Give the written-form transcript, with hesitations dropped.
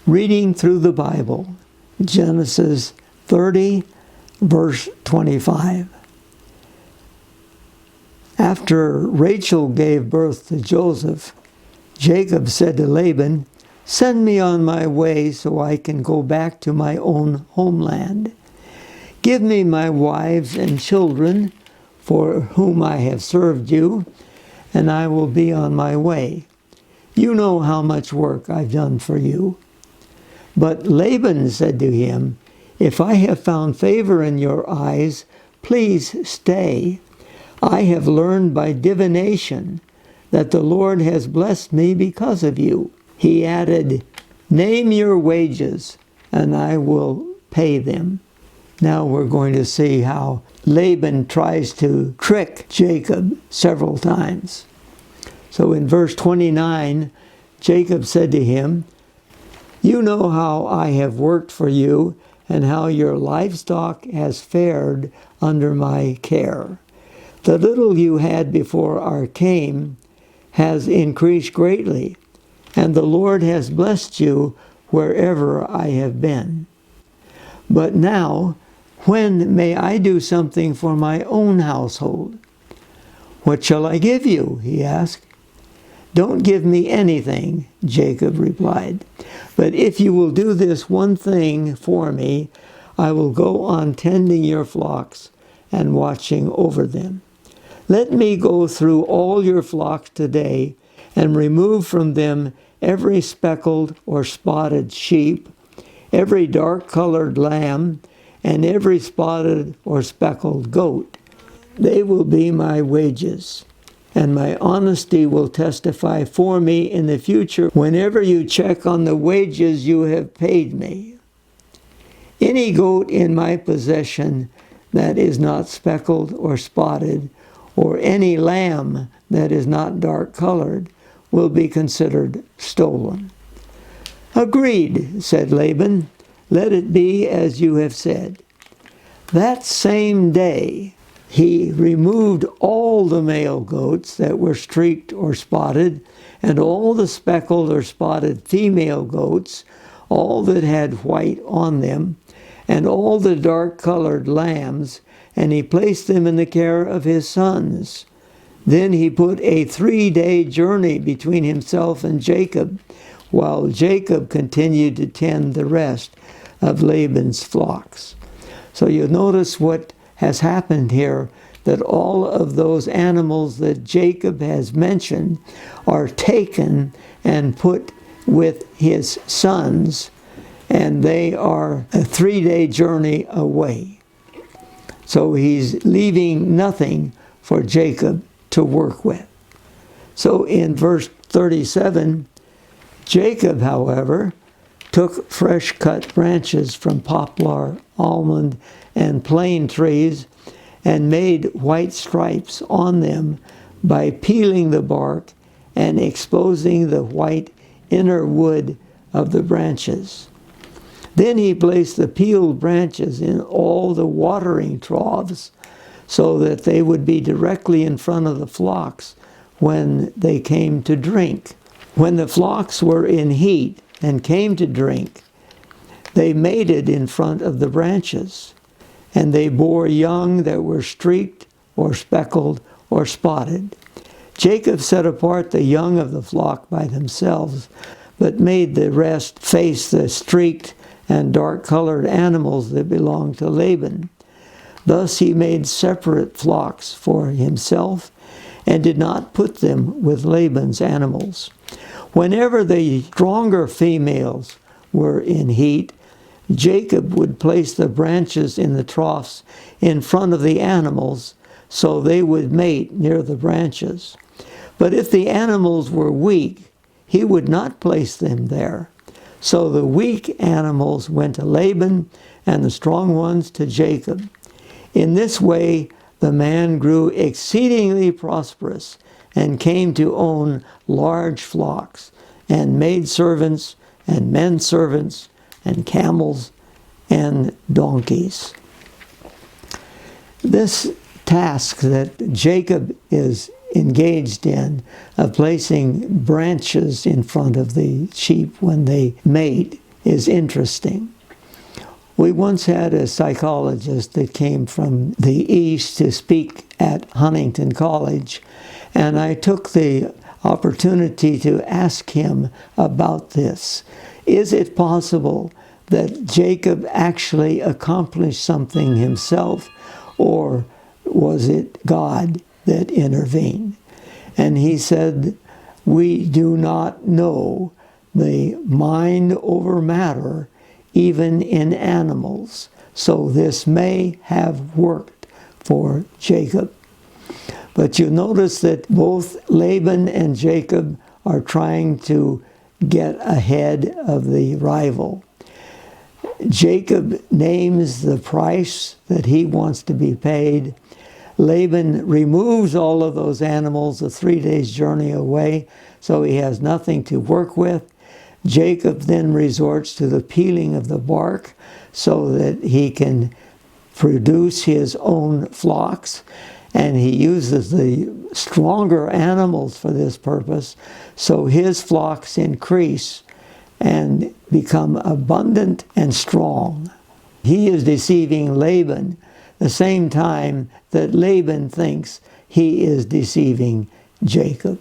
Reading through the Bible, Genesis 30, verse 25. After Rachel gave birth to Joseph, Jacob said to Laban, "Send me on my way so I can go back to my own homeland. Give me my wives and children for whom I have served you, and I will be on my way. You know how much work I've done for you." But Laban said to him, "If I have found favor in your eyes, please stay. I have learned by divination that the Lord has blessed me because of you." He added, "Name your wages, and I will pay them." Now we're going to see how Laban tries to trick Jacob several times. So in verse 29, Jacob said to him, "You know how I have worked for you and how your livestock has fared under my care. The little you had before I came has increased greatly, and the Lord has blessed you wherever I have been. But now, when may I do something for my own household?" "What shall I give you?" he asked. "Don't give me anything," Jacob replied. "But if you will do this one thing for me, I will go on tending your flocks and watching over them. Let me go through all your flocks today and remove from them every speckled or spotted sheep, every dark-colored lamb, and every spotted or speckled goat. They will be my wages, and my honesty will testify for me in the future whenever you check on the wages you have paid me. Any goat in my possession that is not speckled or spotted, or any lamb that is not dark-colored, will be considered stolen." "Agreed," said Laban. "Let it be as you have said." That same day, he removed all the male goats that were streaked or spotted, and all the speckled or spotted female goats, all that had white on them, and all the dark-colored lambs, and he placed them in the care of his sons. Then he put a 3-day journey between himself and Jacob, while Jacob continued to tend the rest of Laban's flocks. So you notice what has happened here, that all of those animals that Jacob has mentioned are taken and put with his sons, and they are a 3-day journey away. So he's leaving nothing for Jacob to work with. So in verse 37, Jacob, however, took fresh-cut branches from poplar, almond, and plane trees and made white stripes on them by peeling the bark and exposing the white inner wood of the branches. Then he placed the peeled branches in all the watering troughs so that they would be directly in front of the flocks when they came to drink. When the flocks were in heat and came to drink, they mated in front of the branches, and they bore young that were streaked or speckled or spotted. Jacob set apart the young of the flock by themselves, but made the rest face the streaked and dark-colored animals that belonged to Laban. Thus he made separate flocks for himself and did not put them with Laban's animals. Whenever the stronger females were in heat, Jacob would place the branches in the troughs in front of the animals so they would mate near the branches. But if the animals were weak, he would not place them there. So the weak animals went to Laban and the strong ones to Jacob. In this way, the man grew exceedingly prosperous and came to own large flocks and maidservants and men servants and camels and donkeys. This task that Jacob is engaged in of placing branches in front of the sheep when they mate is interesting. We once had a psychologist that came from the East to speak at Huntington College, and I took the opportunity to ask him about this. Is it possible that Jacob actually accomplished something himself, or was it God that intervened? And he said, we do not know the mind over matter, even in animals. So this may have worked for Jacob. But you notice that both Laban and Jacob are trying to get ahead of the rival. Jacob names the price that he wants to be paid. Laban removes all of those animals a 3 days journey away, so he has nothing to work with. Jacob then resorts to the peeling of the bark so that he can produce his own flocks, and he uses the stronger animals for this purpose, so his flocks increase and become abundant and strong. He is deceiving Laban the same time that Laban thinks he is deceiving Jacob.